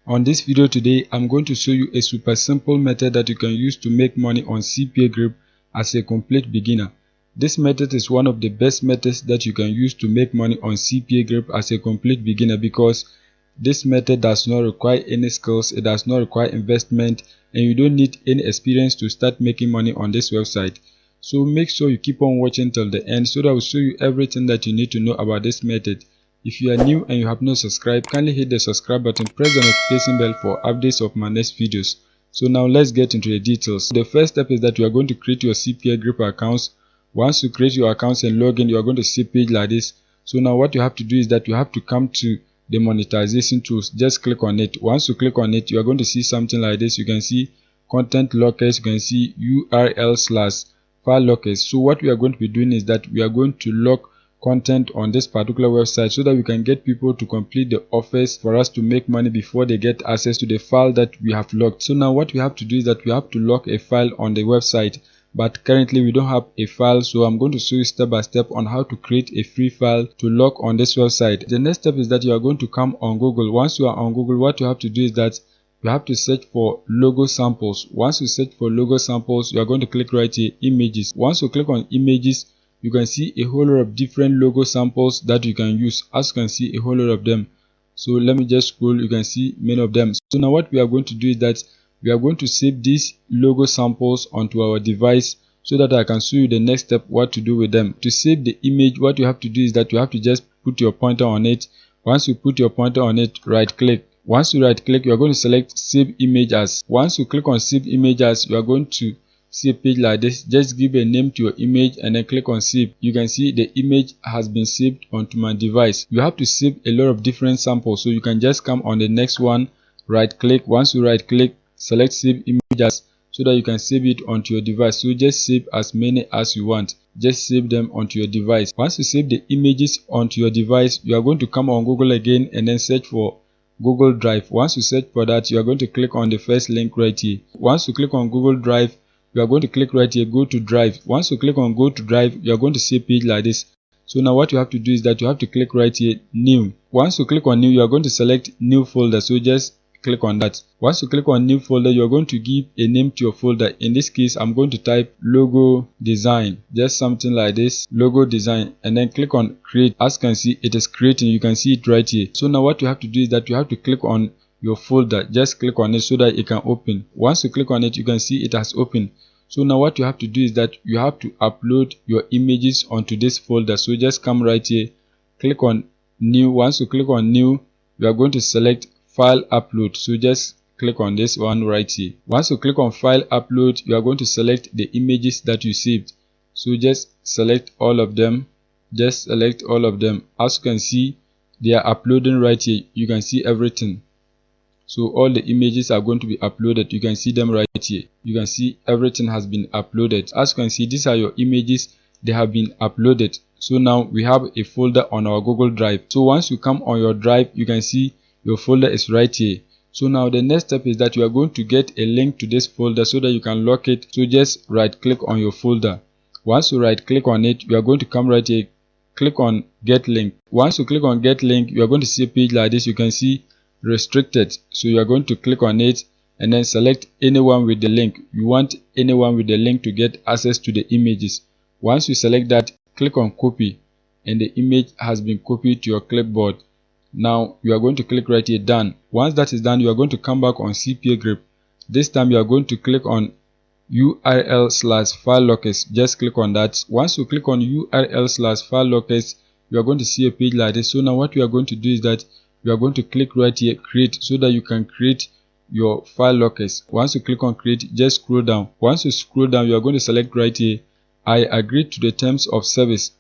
On this video today, I'm going to show you a super simple method that you can use to make money on CPA grip as a complete beginner. This method is one of the best methods that you can use to make money on CPA grip as a complete beginner, because this method does not require any skills, it does not require investment, and you don't need any experience to start making money on this website. So make sure you keep on watching till the end so that I will show you everything that you need to know about this method. If you are new and you have not subscribed, kindly hit the subscribe button, press the notification bell for updates of my next videos. So now let's get into the details. The first step is that you are going to create your CPA grip accounts. Once you create your accounts and log in, you are going to see a page like this. So now what you have to do is that you have to come to the monetization tools. Just click on it. Once you click on it, you are going to see something like this. You can see content lockers, you can see URL/file lockers. So what we are going to be doing is that we are going to lock content on this particular website so that we can get people to complete the offers for us to make money before they get access to the file that we have locked. So now what we have to do is that we have to lock a file on the website, but currently we don't have a file, so I'm going to show you step by step on how to create a free file to lock on this website. The next step is that you are going to come on Google. Once you are on Google, what you have to do is that you have to search for logo samples. Once you search for logo samples, you are going to click right here, images. Once you click on images, you can see a whole lot of different logo samples that you can use. As you can see, a whole lot of them. So let me just scroll, you can see many of them. So now what we are going to do is that we are going to save these logo samples onto our device so that I can show you the next step what to do with them. To save the image, what you have to do is that you have to just put your pointer on it. Once you put your pointer on it, right click. Once you right click, you are going to select save image as. Once you click on save image as, you are going to see a page like this. Just give a name to your image and then click on save. You can see the image has been saved onto my device. You have to save a lot of different samples, so you can just come on the next one, right click. Once you right click, select save image as so that you can save it onto your device. So just save as many as you want. Just save them onto your device. Once you save the images onto your device, you are going to come on Google again and then search for Google Drive. Once you search for that, you are going to click on the first link right here. Once you click on Google Drive, you are going to click right here, go to drive. Once you click on go to drive, you are going to see a page like this. So now what you have to do is that you have to click right here, new. Once you click on new, you are going to select new folder. So just click on that. Once you click on new folder, you are going to give a name to your folder. In this case, I'm going to type logo design, just something like this, logo design, and then click on create. As you can see, it is creating. You can see it right here. So now what you have to do is that you have to click on your folder. Just click on it so that it can open. Once you click on it, you can see it has opened. So now what you have to do is that you have to upload your images onto this folder. So just come right here, click on new. Once you click on new, you are going to select file upload. So just click on this one right here. Once you click on file upload, you are going to select the images that you saved. So just select all of them. Just select all of them. As you can see, they are uploading right here. You can see everything. So all the images are going to be uploaded. You can see them right here. You can see everything has been uploaded. As you can see, these are your images. They have been uploaded. So now we have a folder on our Google Drive. So once you come on your drive, you can see your folder is right here. So now the next step is that you are going to get a link to this folder so that you can lock it. So just right click on your folder. Once you right click on it, you are going to come right here, click on get link. Once you click on get link, you are going to see a page like this. You can see restricted. So you are going to click on it and then select anyone with the link. You want anyone with the link to get access to the images. Once you select that, click on copy and the image has been copied to your clipboard. Now you are going to click right here, done. Once that is done, you are going to come back on CPA grip. This time you are going to click on URL/file lockers. Just click on that. Once you click on URL/file lockers, you are going to see a page like this. So now what we are going to do is that you are going to click right here, create, so that you can create your file lockers. Once you click on create, just scroll down. Once you scroll down, you are going to select right here, I agree to the terms of service.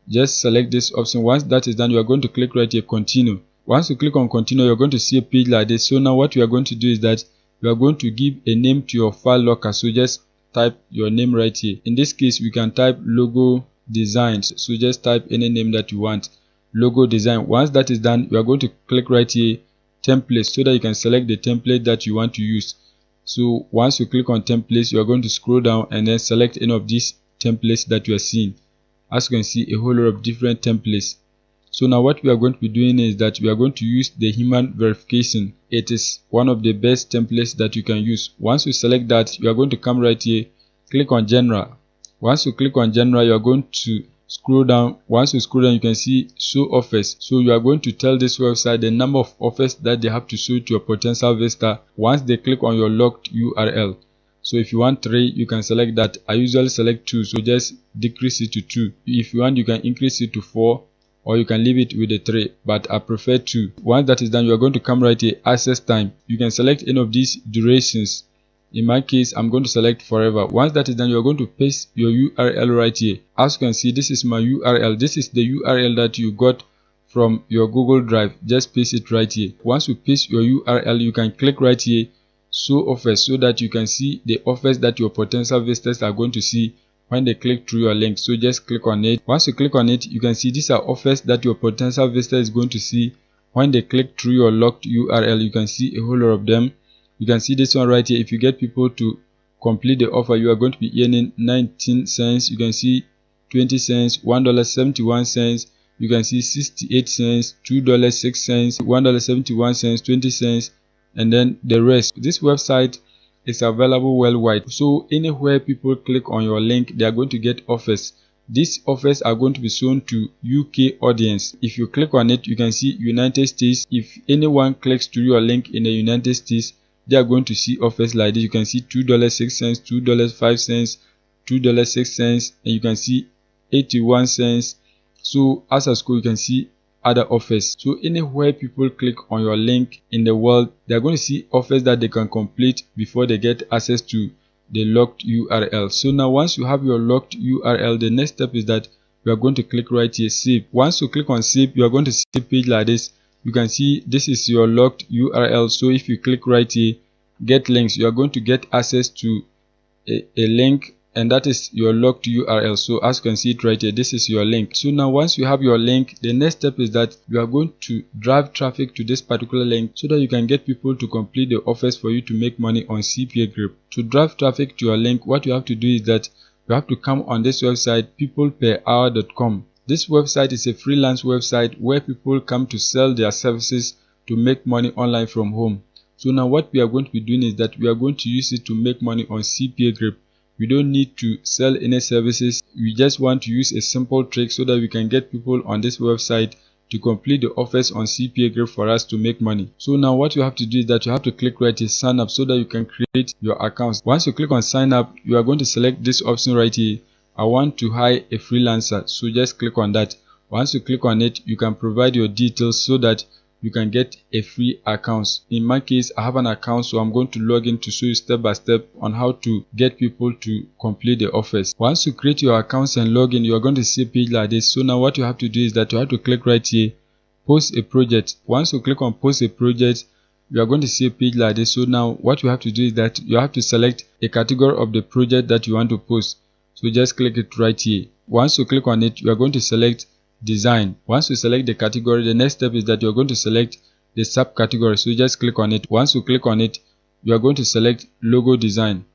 Just select this option. Once that is done, you are going to click right here, continue. Once you click on continue, you're going to see a page like this. So now what we are going to do is that you are going to give a name to your file locker. So just type your name right here. In this case, we can type logo designs. So just type any name that you want. Logo design. Once that is done, you are going to click right here, templates, so that you can select the template that you want to use. So once you click on templates, you are going to scroll down and then select any of these templates that you are seeing. As you can see, a whole lot of different templates. So now what we are going to be doing is that we are going to use the human verification. It is one of the best templates that you can use. Once you select that, you are going to come right here, click on general. Once you click on general, you are going to scroll down. Once you scroll down, you can see show offers. So you are going to tell this website the number of offers that they have to show to your potential visitor once they click on your locked URL. So if you want 3, you can select that. I usually select 2, so just decrease it to 2. If you want, you can increase it to 4, or you can leave it with a 3, but I prefer 2. Once that is done, you are going to come right here, access time. You can select any of these durations. In my case, I'm going to select forever. Once that is done, you are going to paste your URL right here. As you can see, this is my URL. This is the URL that you got from your Google Drive. Just paste it right here. Once you paste your URL, you can click right here, show offers, so that you can see the offers that your potential visitors are going to see when they click through your link. So just click on it. Once you click on it, you can see these are offers that your potential visitor is going to see when they click through your locked URL. You can see a whole lot of them. You can see this one right here. If you get people to complete the offer, you are going to be earning 19 cents. You can see 20 cents, $1.71. You can see 68 cents, $2.06, $1.71, 20 cents, and then the rest. This website is available worldwide. So anywhere people click on your link, they are going to get offers. These offers are going to be shown to UK audience. If you click on it, you can see United States. If anyone clicks to your link in the United States, they are going to see offers like this. You can see $2.06, $2.05, $2.06, and you can see 81 cents. So as a score, you can see other offers. So anywhere people click on your link in the world, they are going to see offers that they can complete before they get access to the locked URL. So now once you have your locked URL, the next step is that you are going to click right here, save. Once you click on save, you are going to see a page like this. You can see this is your locked URL. So if you click right here, get links, you are going to get access to a link, and that is your locked URL. So as you can see it right here, this is your link. So now once you have your link, the next step is that you are going to drive traffic to this particular link so that you can get people to complete the offers for you to make money on CPA Grip. To drive traffic to your link, what you have to do is that you have to come on this website, peopleperhour.com. This website is a freelance website where people come to sell their services to make money online from home. So now what we are going to be doing is that we are going to use it to make money on CPA Grip. We don't need to sell any services. We just want to use a simple trick so that we can get people on this website to complete the offers on CPA Grip for us to make money. So now what you have to do is that you have to click right here, sign up, so that you can create your accounts. Once you click on sign up, you are going to select this option right here. I want to hire a freelancer, so just click on that. Once you click on it, you can provide your details so that you can get a free account. In my case, I have an account, so I'm going to log in to show you step by step on how to get people to complete the offers. Once you create your accounts and log in, you are going to see a page like this. So now what you have to do is that you have to click right here, post a project. Once you click on post a project, you are going to see a page like this. So now what you have to do is that you have to select a category of the project that you want to post. So just click it right here. Once you click on it, you are going to select design. Once you select the category, the next step is that you're going to select the subcategory. So just click on it. Once you click on it, you are going to select logo design.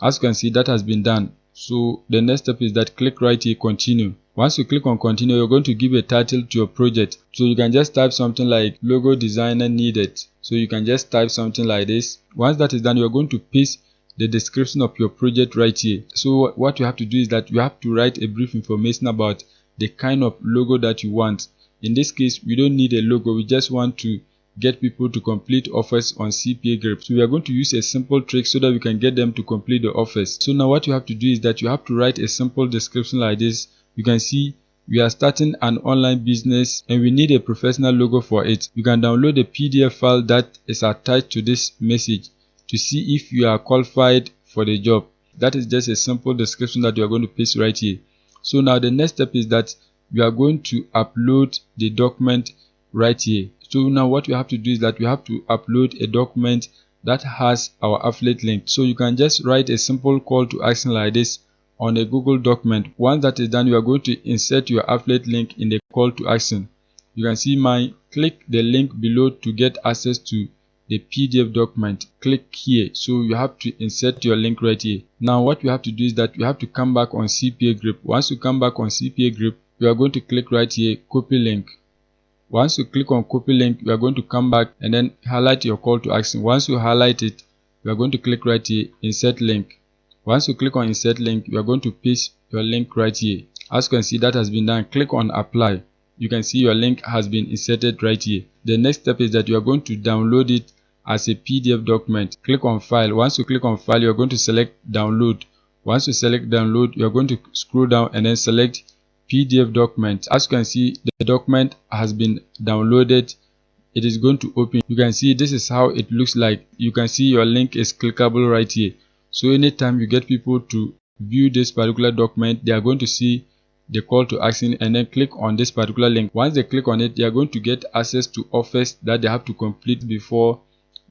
As you can see, that has been done. So the next step is that click right here, continue. Once you click on continue, you're going to give a title to your project. So you can just type something like logo designer needed. So you can just type something like this. Once that is done, you're going to paste the description of your project right here. So what you have to do is that you have to write a brief information about the kind of logo that you want. In this case, we don't need a logo. We just want to get people to complete offers on CPA Grip. So we are going to use a simple trick so that we can get them to complete the offers. So now what you have to do is that you have to write a simple description like this. You can see we are starting an online business and we need a professional logo for it. You can download the PDF file that is attached to this message to see if you are qualified for the job. That is just a simple description that you are going to paste right here. So now the next step is that we are going to upload the document right here. So now what we have to do is that we have to upload a document that has our affiliate link. So you can just write a simple call to action like this on a Google document. Once that is done, you are going to insert your affiliate link in the call to action. You can see mine. Click the link below to get access to the PDF document. Click here. So you have to insert your link right here. Now what you have to do is that you have to come back on CPA Grip. Once you come back on CPA Grip, you are going to click right here, copy link. Once you click on copy link, you are going to come back and then highlight your call to action. Once you highlight it, you are going to click right here, insert link. Once you click on insert link, you are going to paste your link right here. As you can see, that has been done. Click on apply. You can see your link has been inserted right here. The next step is that you are going to download it as a PDF document. Click on file. Once you click on file, you are going to select download. Once you select download, you are going to scroll down and then select PDF document. As you can see, the document has been downloaded. It is going to open. You can see this is how it looks like. You can see your link is clickable right here. So anytime you get people to view this particular document, they are going to see the call to action and then click on this particular link. Once they click on it, they are going to get access to offers that they have to complete before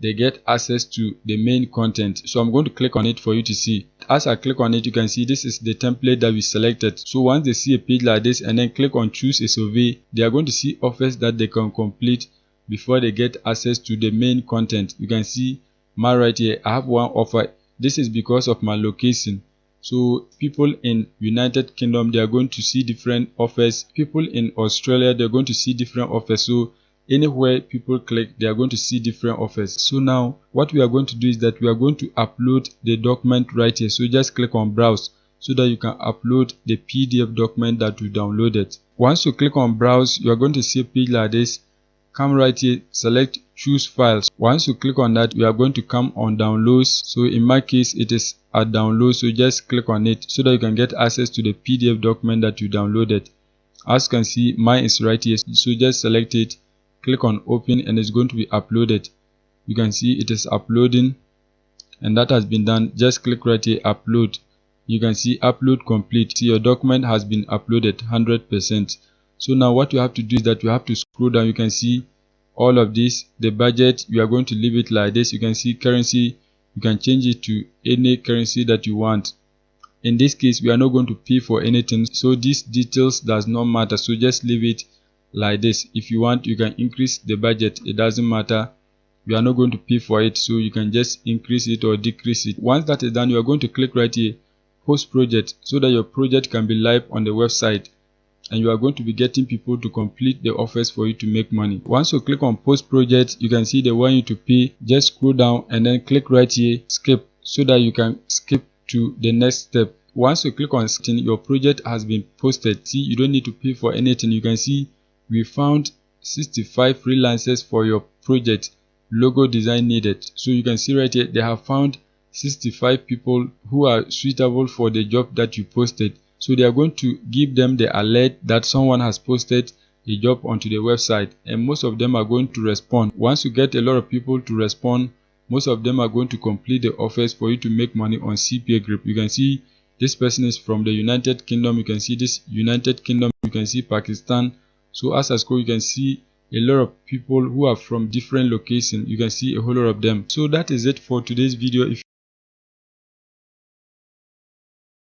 they get access to the main content. So I'm going to click on it for you to see. As I click on it, you can see this is the template that we selected. So once they see a page like this and then click on choose a survey, they are going to see offers that they can complete before they get access to the main content. You can see mine right here. I have one offer. This is because of my location. So people in United Kingdom, they are going to see different offers. People in Australia, they're going to see different offers. So anywhere people click, they are going to see different offers. So now what we are going to do is that we are going to upload the document right here. So just click on browse so that you can upload the PDF document that you downloaded. Once you click on browse, you are going to see a page like this. Come right here, select choose files. Once you click on that, you are going to come on downloads. So in my case, it is at download. So just click on it so that you can get access to the PDF document that you downloaded. As you can see, mine is right here. So just select it, click on open, and it's going to be uploaded. You can see it is uploading, and that has been done. Just click right here, upload. You can see upload complete. See, your document has been uploaded 100%. So now what you have to do is that you have to scroll down. You can see all of this. The budget, you are going to leave it like this. You can see currency. You can change it to any currency that you want. In this case, we are not going to pay for anything, so these details does not matter. So just leave it like this. If you want, you can increase the budget. It doesn't matter. We are not going to pay for it, so you can just increase it or decrease it. Once that is done, you are going to click right here, post project, so that your project can be live on the website, and you are going to be getting people to complete the offers for you to make money. Once you click on post project, you can see they want you to pay. Just scroll down and then click right here, skip, so that you can skip to the next step. Once you click on something, your project has been posted. See, you don't need to pay for anything. You can see we found 65 freelancers for your project. Logo design needed. So you can see right here, they have found 65 people who are suitable for the job that you posted. So they are going to give them the alert that someone has posted a job onto the website, and most of them are going to respond. Once you get a lot of people to respond, most of them are going to complete the offers for you to make money on CPA group. You can see this person is from the United Kingdom. You can see this United Kingdom. You can see Pakistan. So as I scroll, you can see a lot of people who are from different locations. You can see a whole lot of them. So that is it for today's video. If